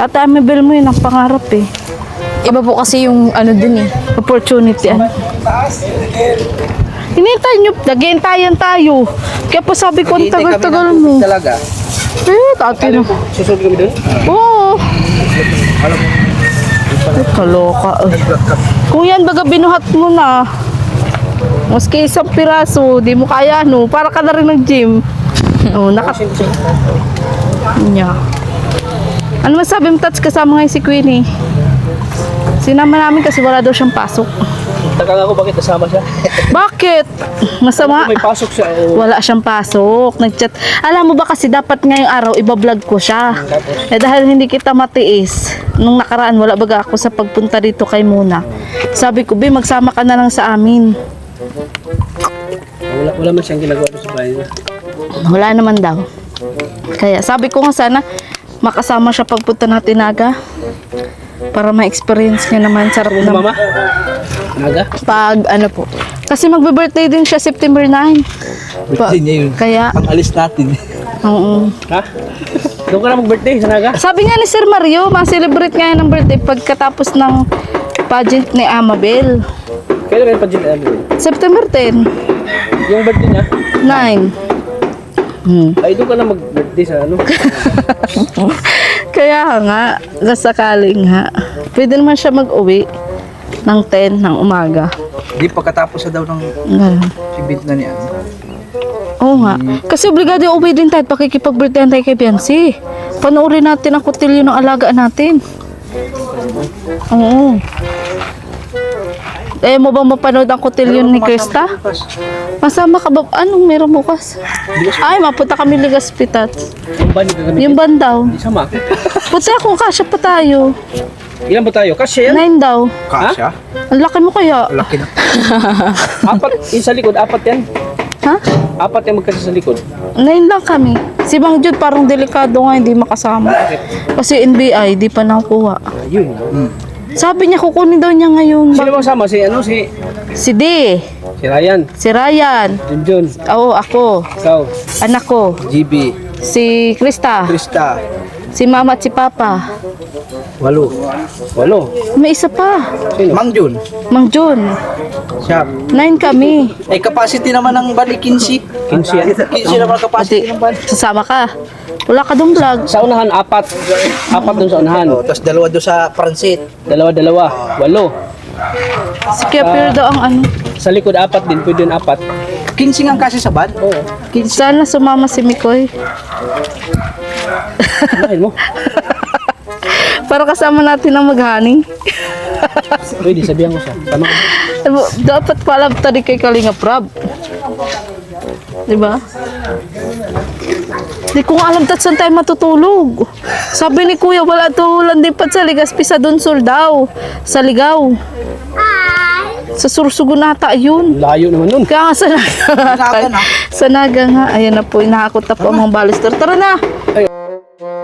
[SPEAKER 1] Ate Amabel mo yun ang pangarap eh.
[SPEAKER 2] Iba po kasi yung dun eh.
[SPEAKER 1] Opportunity. Hinintay nyo, nag-iintayan tayo. Kaya pa sabi ko, ang tagal-tagal mo.
[SPEAKER 3] Talaga.
[SPEAKER 1] Ate na.
[SPEAKER 3] Susunod kami doon?
[SPEAKER 1] Oo. Ay, kaloka. Kung yan, baga binuhat mo na. Maski isang piraso, di mo kaya, para ka na rin ng-gym. Yeah. Ano masabi mo, Tats, kasama ngayon si Queenie? Sinama namin kasi wala daw siyang pasok.
[SPEAKER 3] Taka nga ako, bakit nasama siya?
[SPEAKER 1] Bakit? Masama?
[SPEAKER 3] May pasok siya.
[SPEAKER 1] Wala siyang pasok. Nag-chat. Alam mo ba kasi dapat ngayong araw ibablog ko siya. Dahil hindi kita matiis. Nung nakaraan wala baga ako sa pagpunta dito kay Muna. Sabi ko, magsama ka na lang sa amin.
[SPEAKER 3] Wala man siyang ginagawa sa bahay niya.
[SPEAKER 1] Wala naman daw. Kaya sabi ko nga sana makasama siya pagpunta natin Naga. Para ma-experience niya naman sarap naman.
[SPEAKER 3] Mama? Naga?
[SPEAKER 2] Pag po.
[SPEAKER 1] Kasi magbe-birthday din siya September 9.
[SPEAKER 3] Birthday niya yun.
[SPEAKER 1] Kaya,
[SPEAKER 3] Ang alis natin.
[SPEAKER 1] oo.
[SPEAKER 3] Ha? Doon ka na mag-birthday sa Naga?
[SPEAKER 1] Sabi nga ni Sir Mario, ma-celebrate nga yan ng birthday pagkatapos ng pageant ni Amabel.
[SPEAKER 3] Kailan kayo pa-gin namin?
[SPEAKER 1] September 10,
[SPEAKER 3] Yung birthday niya?
[SPEAKER 1] 9.
[SPEAKER 3] Ay, doon ka na mag-birthday sa
[SPEAKER 1] Kaya nga, sakaling nga. Pwede naman siya mag-uwi ng 10 ng umaga.
[SPEAKER 3] Di pagkatapos na daw ng
[SPEAKER 1] Ganun.
[SPEAKER 3] event na niya.
[SPEAKER 1] Oo nga. Kasi obligado yung uwi din tayo pakikipag-birthday tayo kay Biancy. Panoorin natin ang kutilyo ng alagaan natin. Oo. Mo bang mapanood ang kutilyo ni Krista? Masama ka ba? Anong meron bukas? Ay, mapunta kami Ligaspitat.
[SPEAKER 3] Yung ban, gagamitin.
[SPEAKER 1] Yung ban daw.
[SPEAKER 3] Sama.
[SPEAKER 1] Puti ako, kasya pa tayo.
[SPEAKER 3] Ilan ba tayo? Kasi yan?
[SPEAKER 1] 9 daw.
[SPEAKER 3] Kasya?
[SPEAKER 1] Ang laki mo kaya.
[SPEAKER 3] Laki na. Apat, yung sa likod, apat yan.
[SPEAKER 1] Ha?
[SPEAKER 3] Apat yung magkasi sa likod.
[SPEAKER 1] 9 lang kami. Si Mang Jude parang delikado nga, hindi makasama. Kasi NBI, di pa nakuha.
[SPEAKER 3] Ayun.
[SPEAKER 1] Sabi niya, kukunin daw niya ngayon.
[SPEAKER 3] Sino bang sama? Si ano? Si
[SPEAKER 1] Si D.
[SPEAKER 3] Ryan.
[SPEAKER 1] Si Ryan.
[SPEAKER 3] Junjun.
[SPEAKER 1] Oo, ako.
[SPEAKER 3] Ikaw.
[SPEAKER 1] Anak ko.
[SPEAKER 3] GB.
[SPEAKER 1] Si Krista.
[SPEAKER 3] Krista.
[SPEAKER 1] Si Mama at si Papa.
[SPEAKER 3] 8. 8.
[SPEAKER 1] May isa pa.
[SPEAKER 3] Sino? Mang Jun.
[SPEAKER 1] Mang Jun.
[SPEAKER 3] Siya.
[SPEAKER 1] 9 kami.
[SPEAKER 3] Eh, capacity naman ng bali 15. 15 yan. 15 naman capacity ng bali.
[SPEAKER 1] Sasama ka. Wala ka dong vlog.
[SPEAKER 3] Sa unahan, 4. 4 dun sa unahan.
[SPEAKER 5] Tapos dalawa doon sa Pransit.
[SPEAKER 3] 2. 8.
[SPEAKER 1] Si Kepler daw ang ano.
[SPEAKER 3] Sa likod, 4 din. Pwede yun 4.
[SPEAKER 5] 15 ang kasi sa van. Oo.
[SPEAKER 1] Sana sumama si Mikoy.
[SPEAKER 3] Kumain mo.
[SPEAKER 1] Para kasama natin ang maghani.
[SPEAKER 3] Pwede, sabihan ko siya. Tama ka.
[SPEAKER 1] Dapat pala tadi kay Kalinga Prab. Diba? Di ko nga alam saan tayo matutulog. Sabi ni Kuya, wala tulan di pa sa Ligaspi sa Dunsol daw. Sa Ligaw. Sa Sursugunata, ayun.
[SPEAKER 3] Layo naman nun.
[SPEAKER 1] Kaya nga sa Naga. Sa Naga nga. Ayan na po, inahakot na po ang mga balister. Tara na!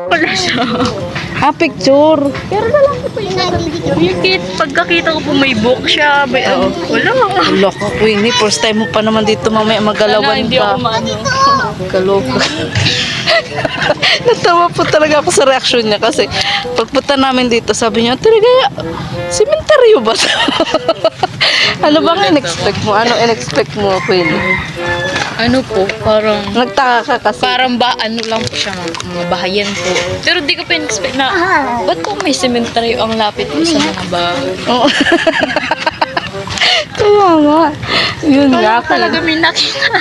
[SPEAKER 1] Wala siya. Picture.
[SPEAKER 2] Pero lalaki po yung nasa picture. Yung pagkakita ko po may book siya. May, wala.
[SPEAKER 1] Wala ka, Queenie. First time mo pa naman dito mamaya magalawan
[SPEAKER 2] Hindi
[SPEAKER 1] ka.
[SPEAKER 2] ako maano.
[SPEAKER 1] Kaloka. Natawa po talaga ako sa reaction niya kasi pagpunta namin dito, sabi niya, talaga, sementeryo ba? Ano bang in-expect mo? Ano in-expect mo, Queenie?
[SPEAKER 2] Ano po, parang...
[SPEAKER 1] Nagtaka ka kasi.
[SPEAKER 2] Parang ba, ano lang po siya, mga bahayan po. Pero di ko pa in-expect na, ba't po may cemetery ang lapit po sa mga bahay?
[SPEAKER 1] Oo. Kaya nga. Yun nga.
[SPEAKER 2] Talaga may nakita.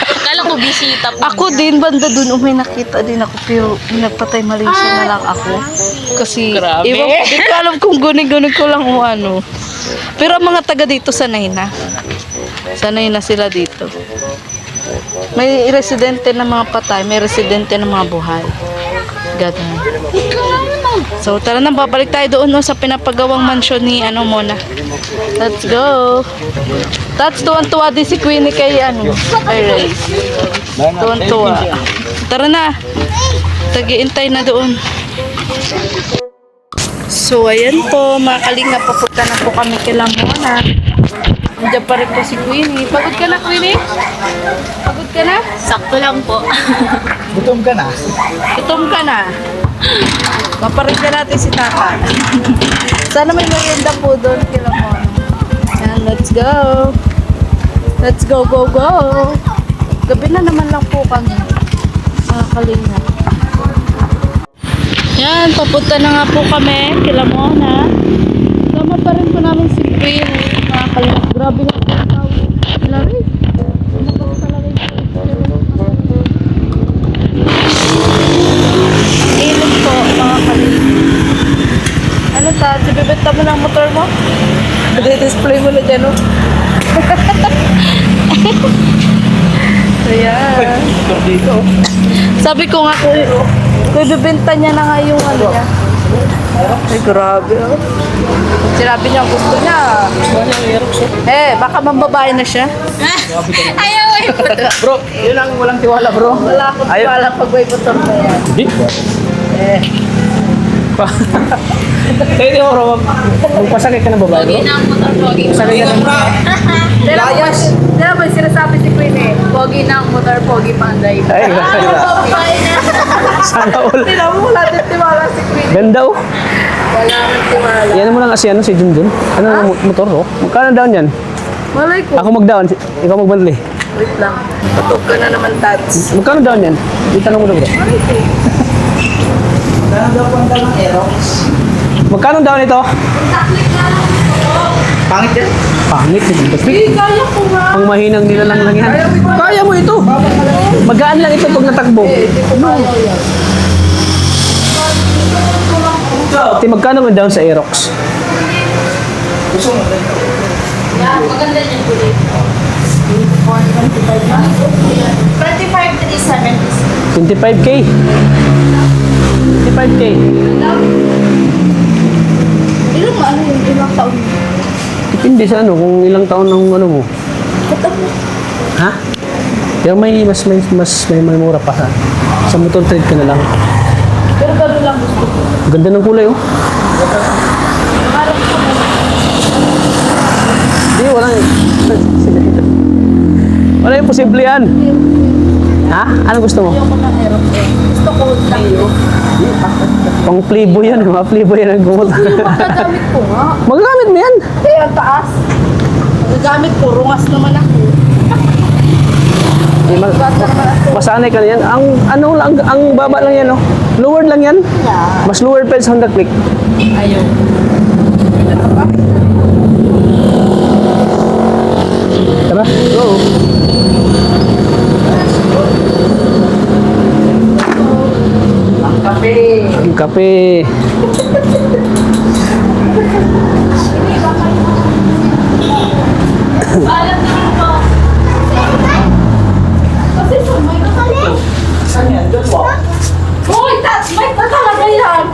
[SPEAKER 2] Akala ko bisita po.
[SPEAKER 1] Ako din, banda dun, may nakita din ako, pero nagpatay Malaysia na lang ako. Kasi,
[SPEAKER 2] Grabe.
[SPEAKER 1] iwan ko, di ko alam kung gunig-gunig ko lang o ano. Pero ang mga taga dito, sanay na. Sanay na sila dito. May residente ng mga patay, may residente ng mga buhay. Ganun. So, tara na, babalik tayo doon no, sa pinapagawang mansyon ni Mona. Let's go. That's tuwan-tuwa din si Queenie kay kay Ray. Tuwan-tuwa. Tara na. Tagiintay na doon. So, ayan po, mga kalinga, papunta na po kami kay Mona. Nandiyan pa rin po si Queenie. Pagod ka na, Queenie? Pagod ka na?
[SPEAKER 2] Sakto lang po.
[SPEAKER 5] Gutom ka na.
[SPEAKER 1] Gutom ka na. Paparinda natin si Tata. Sana may merienda po doon kila Mona. Yan, let's go. Let's go, go, go. Gabi na naman lang po kami. Mga kalinga. Yan, papunta na nga po kami kila Mona. Tama pa rin po namin si Queen. Mga kalinga. Grabe na po ang tao. Lari. Ilog po, mga kalinga. Ano ta? Bibenta mo ng motor mo? I-display mo na dyan, no? Ayan.
[SPEAKER 3] Dito.
[SPEAKER 1] Sabi ko nga, kung bibenta niya na nga yung ano niya. Ay, grabe, oh. Sinabi niya, gusto niya. Baka mambabae na siya.
[SPEAKER 2] Ayaw eh.
[SPEAKER 3] Bro, yun ang walang tiwala, bro.
[SPEAKER 1] Wala akong tiwala pag may motor na yan.
[SPEAKER 3] Di? Di bro. Magpasakay ka ng babae, bro.
[SPEAKER 2] Pogi na ang motor, pogi.
[SPEAKER 3] Pasakay ka ng
[SPEAKER 1] Layas. Diba ba sinasabi si Queen Pogi na ang motor, pogi pa ang driver.
[SPEAKER 3] Ay,
[SPEAKER 1] Babae na.
[SPEAKER 3] sana all.
[SPEAKER 1] Tingnan mo, wala din tiwala si Queen.
[SPEAKER 3] Ganda, oh.
[SPEAKER 1] Wala nang tiwala.
[SPEAKER 3] Yan mo lang kasi si Junjun. Ano ang motor, oh? Magkano down yan?
[SPEAKER 1] Malay ko.
[SPEAKER 3] Ako mag-down, ikaw magbantli.
[SPEAKER 1] Wait lang. Patog ka na naman, Tats.
[SPEAKER 3] Magkano down yan? Itanong mo na, bro. Magkano down ito?
[SPEAKER 5] Pangit yan.
[SPEAKER 3] Pangit, hindi.
[SPEAKER 1] Kaya ko nga.
[SPEAKER 3] Ang mahinang nila lang yan. Kaya mo ito. Magaan lang ito pag natakbo. Ate, magkano mo down sa Aerox?
[SPEAKER 2] Maganda niyan po dito. 25 to 70.
[SPEAKER 3] 25K. 25K.
[SPEAKER 1] Ilang taon?
[SPEAKER 3] Hindi sa ano, kung ilang taon ng ano mo. Ha? Pero may may mura pa sa motor trade ka na lang.
[SPEAKER 1] Pero gano'n lang gusto ko.
[SPEAKER 3] Ganda ng kulay oh. Hindi, wala. Wala yung posible yan. Ha? Ano gusto mo?
[SPEAKER 1] Ayoko ng aeroplane. Gusto ko lang yun.
[SPEAKER 3] Pang playboy yan. Mga playboy yan ang gumot.
[SPEAKER 1] Magagamit ko nga.
[SPEAKER 3] Magagamit mo yan.
[SPEAKER 1] Kaya ang taas. Magagamit ko. Rungas naman ako. Bata naman ako.
[SPEAKER 3] Masanay ka na yan. Ang ano lang, ang baba lang yan oh. Lower lang yan. Mas lower pa sa Honda Click.
[SPEAKER 1] Ayaw.
[SPEAKER 3] Tara, go. Ang kape.
[SPEAKER 5] Saan yan? Doon po.
[SPEAKER 1] Hoy! Mic na talaga yan!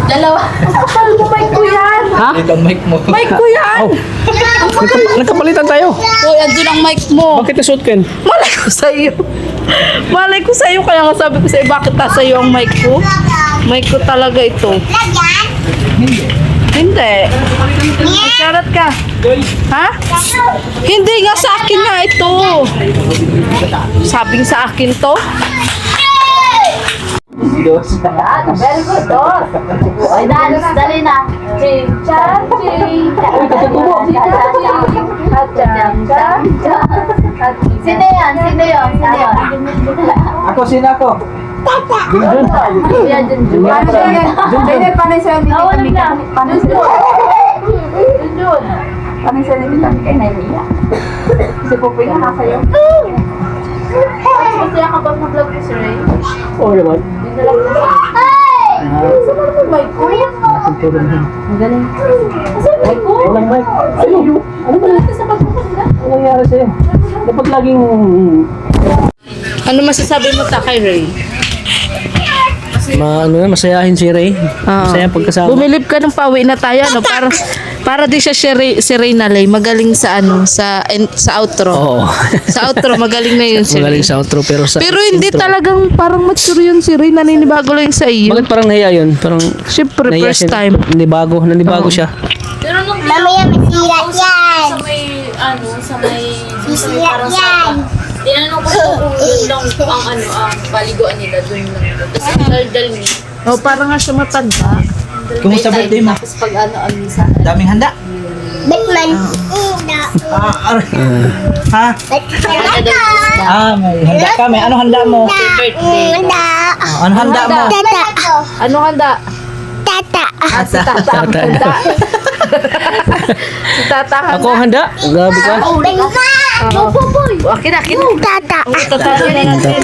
[SPEAKER 1] Dalawa. Ang kapal mo, mic ko yan!
[SPEAKER 3] Ha?
[SPEAKER 5] Ito ang mic mo.
[SPEAKER 1] Mic ko yan!
[SPEAKER 3] Oh. Nagkapalitan tayo.
[SPEAKER 1] Hoy, andun ang mic mo.
[SPEAKER 3] Bakit nasuot ka yan?
[SPEAKER 1] Malay ko sa'yo. Malay ko sa'yo, kaya nga sabi ko sa'yo, bakit nasa iyo ang mic ko? Mic ko talaga ito. Hindi. Magkarat ka. Ha? Hindi nga sa akin nga ito. Sabing sa akin to.
[SPEAKER 2] Very good, dos. Ay, dali na. Ching, chang, ching. Sino yan? Sino yun? Sino yun?
[SPEAKER 5] Ako, sino ako?
[SPEAKER 2] Yan, Junjun.
[SPEAKER 4] Hindi, panay sa hindi
[SPEAKER 2] Wala
[SPEAKER 4] kami
[SPEAKER 2] na.
[SPEAKER 4] panay sa
[SPEAKER 2] Junjun.
[SPEAKER 4] panay sa hindi kami kay Nahiya. Kasi po nga nakasayo.
[SPEAKER 2] Masaya ka ba mag-vlog ko, Sir Ray?
[SPEAKER 3] Oo naman.
[SPEAKER 2] Mic ko. Magaling. Mic ko?
[SPEAKER 3] Walang mic. Ayun. Ano ba natin sa pagkukulila? Ano nangyari sa'yo? Dapat laging...
[SPEAKER 1] Ano masasabi mo ta kay Ray?
[SPEAKER 3] masayahin si Ray. Masaya pagkasama.
[SPEAKER 1] Bumilip ka ng pauwi na tayo, no? Para di siya si Ray na lay. Magaling sa sa outro.
[SPEAKER 3] Oo.
[SPEAKER 1] Sa outro, magaling na yun si Ray.
[SPEAKER 3] Magaling sa outro pero sa
[SPEAKER 1] Pero hindi
[SPEAKER 3] intro.
[SPEAKER 1] talagang parang mature yun si Ray. Naninibago lang sa iyo.
[SPEAKER 3] Bakit parang nahiya yun? Parang
[SPEAKER 1] Siyempre,
[SPEAKER 3] nahiya
[SPEAKER 1] first
[SPEAKER 3] siya.
[SPEAKER 1] time.
[SPEAKER 3] Nanibago siya.
[SPEAKER 2] Pero nung
[SPEAKER 4] Mamaya masira yan.
[SPEAKER 2] sa may, sa may,
[SPEAKER 4] Masira yan.
[SPEAKER 2] tinanong ko kung yun lang ang paliguan nila, dun lang. Tapos ang daldal ni,
[SPEAKER 1] Oh, parang nga siya matanda.
[SPEAKER 5] Kumusta birthday mo?
[SPEAKER 2] tapos pag ang misa.
[SPEAKER 5] Daming handa.
[SPEAKER 4] Batman.
[SPEAKER 5] Ha? May handa ka. May ano handa mo?
[SPEAKER 2] Birthday.
[SPEAKER 5] Ano handa mo?
[SPEAKER 4] Tata.
[SPEAKER 1] Ano handa?
[SPEAKER 4] Tata.
[SPEAKER 1] Si Tata ang handa. Si Tata ang
[SPEAKER 3] Ako ang handa. Grabe ka.
[SPEAKER 1] Akin.
[SPEAKER 4] Tata.
[SPEAKER 1] Tatago na natin.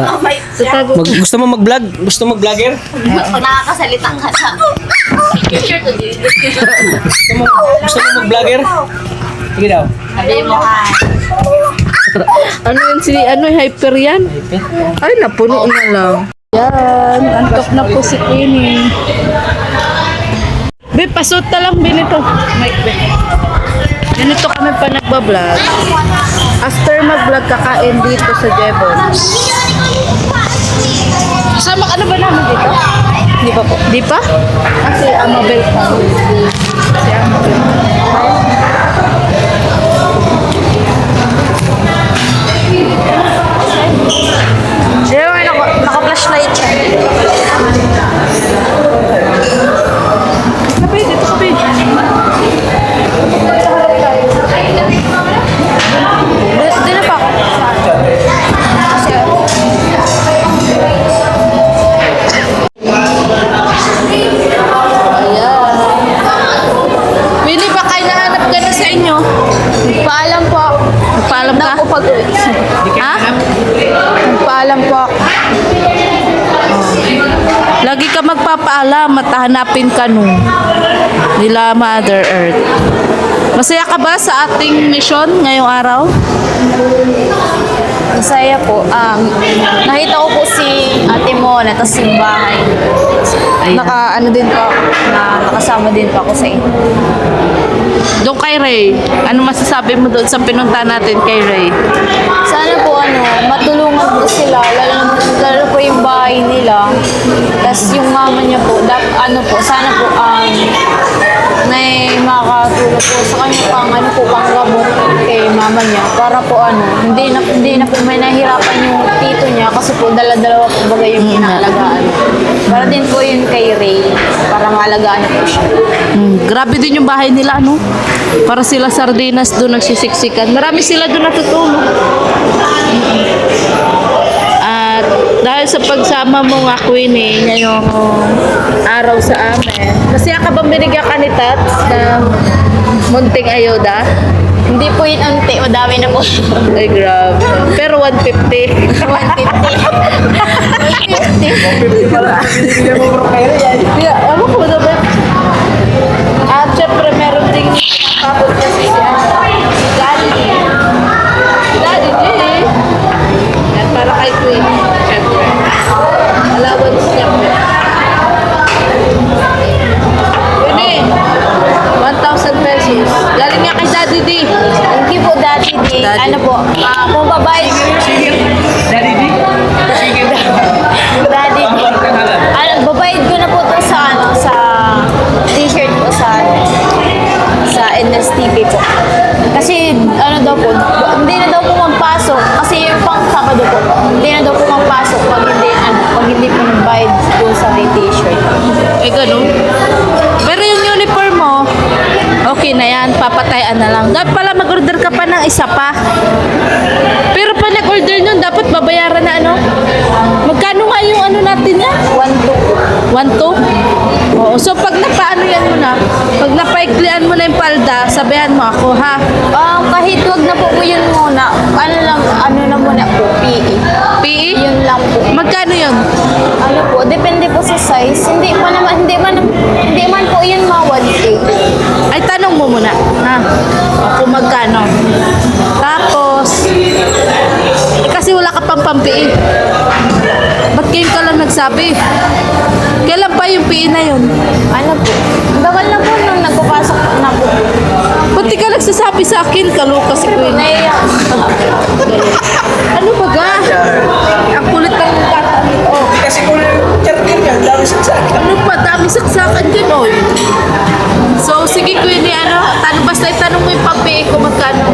[SPEAKER 1] Tatago.
[SPEAKER 3] Gusto mo mag-vlog? Gusto mo mag-vlogger?
[SPEAKER 2] Pag nakakasalita ka sa... You're sure to do it.
[SPEAKER 3] Gusto mo mag-vlogger? Sige daw.
[SPEAKER 2] Sabi mo ha.
[SPEAKER 1] Ano yan ano hyper yan? Ay, napuno na lang. Yan, antok na po si Queenie. Be, pasot na lang binito. Mike, be. Ganito kami pa nagbablog. After mag-vlog, kakain dito sa Jevons. Sama ka na ba namin dito? Di pa po. Di pa? Kasi Amabel pa. Si Amabel.
[SPEAKER 2] Pero may naka-flashlight siya.
[SPEAKER 1] Kape, dito kape. Di na pa ako. Ayan. Willie, baka hinahanap ka na sa inyo.
[SPEAKER 2] Paalam po ako.
[SPEAKER 1] Nagpaalam ka? Ha? Nagpaalam po ako. Lagi ka magpapaalam at hanapin ka nung nila Mother Earth. Masaya ka ba sa ating mission ngayong araw?
[SPEAKER 2] Masaya po. Nakita ko po si Ate Mona, tapos yung bahay.
[SPEAKER 1] Ayan.
[SPEAKER 2] Ano din po, nakasama din po ako sa inyo.
[SPEAKER 1] Doon kay Ray, ano masasabi mo doon sa pinunta natin kay Ray?
[SPEAKER 2] Sana po matulungan po sila, lalo po yung bahay nila. Tapos yung mama niya po, sana po may makatulong po sa kanya pang gamot kay mama niya para po hindi na po may nahirapan yung tito niya kasi po dala-dalawa po bagay yung inaalagaan. Para din po yun kay Ray, para maalagaan niya po siya.
[SPEAKER 1] Grabe din yung bahay nila, ano? Para sila sardinas doon nagsisiksikan. Marami sila doon natutulog. At dahil sa pagsama mo nga, Queenie, ngayong araw sa amin, masaya ka bang binigyan ka ni Tats ng munting ayuda?
[SPEAKER 2] Hindi po yun unti, madami na po.
[SPEAKER 1] Ay, grabe. Pero 150.
[SPEAKER 2] 150. 150.
[SPEAKER 1] Yeah, ano ko na ba? At syempre, meron ding nakapot kasi si Daddy. Daddy G. At para kay Queen. Syempre. Allowance niya po. Queenie, 1,000 pesos. Galing niya kay Daddy D.
[SPEAKER 2] Thank you po, Daddy D.
[SPEAKER 1] Daddy.
[SPEAKER 2] Ano po, kung babayad
[SPEAKER 3] Daddy D?
[SPEAKER 2] Daddy D. Babayad ko na po to sa t-shirt po sa NSTP po. Kasi daw po, hindi na daw po magpasok kasi yung pang Sabado po, hindi na daw po magpasok pag hindi po nagbayad po sa may t-shirt.
[SPEAKER 1] Eh, ganun. Pero yung uniform mo, okay na yan, papatayan na lang. Dapat pala mag-order ka pa ng isa pa. Pero pag nag-order nun, dapat babayaran na Magkano nga yung natin yan?
[SPEAKER 2] 1-2.
[SPEAKER 1] 1,2? Oo. So pag napaano yan mo na, pag napaiklian mo na yung palda, sabihan mo ako, ha?
[SPEAKER 2] Kahit wag na po yun muna, ano na muna po, PE.
[SPEAKER 1] PE?
[SPEAKER 2] Yun lang po.
[SPEAKER 1] Magkano yun?
[SPEAKER 2] Ano po, depende po sa size. Hindi man po yun mga 1K.
[SPEAKER 1] Ay, tanong mo muna, ha? Kung magkano. Tapos, kasi wala ka pang pampi. Ba't kayo ka lang nagsabi? Kailan pa yung PE na yun?
[SPEAKER 2] Ano po, bawal na po nung nagpapasok na po.
[SPEAKER 1] Ba't di ka nagsasabi sa akin? Kaloka si Queen.
[SPEAKER 2] Naiyak.
[SPEAKER 1] Ano ba ga? Ang kulit ng bata nito.
[SPEAKER 5] Kasi kung charter ka, dami saksakan.
[SPEAKER 1] Ano pa? Dami saksakan dyan, oy. So, sige Queenie, basta itanong mo yung pampi kung magkano.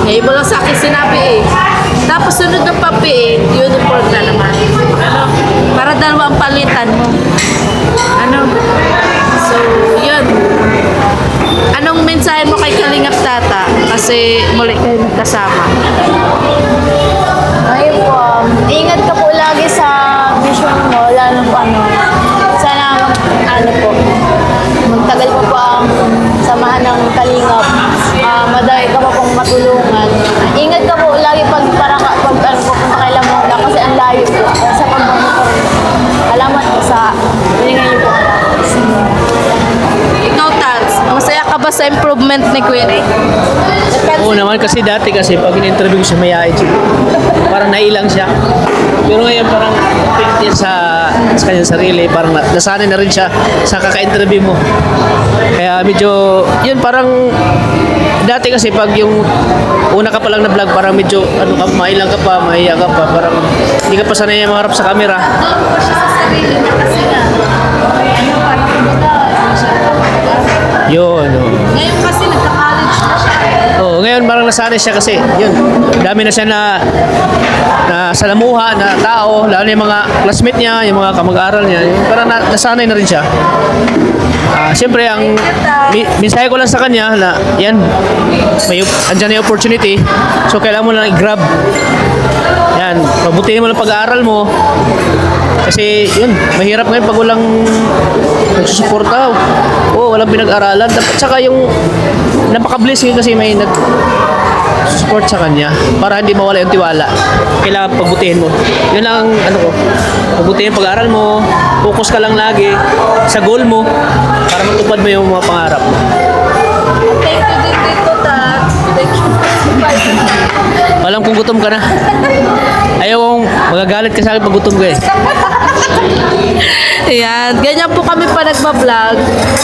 [SPEAKER 1] Ngayon mo lang sa akin sinabi Tapos sunod ng pampi uniform na naman. Para dalawa ang palitan mo. So, yun. Anong mensahe mo kay Kalingap Tata? Kasi muli kayo nagkasama.
[SPEAKER 2] Ayun po, ingat ka po lagi sa mission mo, lalo po sana magtagal pa po ang samahan ng Kalingap. Madami ka pa pong matulungan. Ingat ka po lagi pag pupunta kay Lamona kasi ang layo po. Sa pagbamotor, alamat po sa binigay niyo po
[SPEAKER 1] Ikaw, Tats, masaya ka ba sa improvement ni Queenie?
[SPEAKER 3] Oo naman kasi dati pag in-interview ko siya mayayain siya. Parang nailang siya. Pero ngayon parang fit sa kanyang sarili. Parang nasanay na rin siya sa kaka-interview mo. Kaya medyo, yun parang dati kasi pag yung una ka pa lang na vlog parang medyo mailang ka pa, mahiya ka pa. Parang hindi ka pa sanay maharap sa camera.
[SPEAKER 1] Doon pa siya sa sarili niya kasi nga, parang
[SPEAKER 3] Yun.
[SPEAKER 1] ngayon kasi nagka-college na siya.
[SPEAKER 3] Oo, ngayon parang nasanay siya kasi yun, dami na siya na salamuha na tao, lalo na yung mga classmate niya, yung mga kamag-aral niya, yung parang nasanay na rin siya. Siyempre, ang mensahe ko lang sa kanya na yan, andyan na yung opportunity, so kailangan mo lang i-grab. Yan, pabutihin mo lang pag-aaral mo. Kasi yun, mahirap ngayon pag walang nagsusuporta. Walang pinag-aralan. Saka yung napaka-blessing kasi may nag-support sa kanya para hindi mawala yung tiwala. Kailangan pagbutihin mo. Yun lang pagbutihin pag-aaral mo, focus ka lang lagi sa goal mo para matupad mo yung mga pangarap mo.
[SPEAKER 1] Thank you din dito, Tats. Thank you.
[SPEAKER 3] Walang kung gutom ka na. Ayaw kong magagalit ka sa akin pag gutom ka eh.
[SPEAKER 1] Ayan, ganyan po kami pa nagbablog.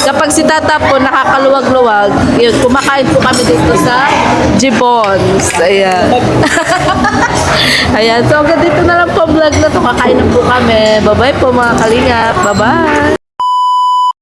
[SPEAKER 1] Kapag si Tata po nakakaluwag-luwag, yun, kumakain po kami dito sa Gibbons. Ayan. Ayan, so hanggang dito na lang po ang vlog na to. Kakain na po kami. Bye-bye po mga kalingap. Bye-bye.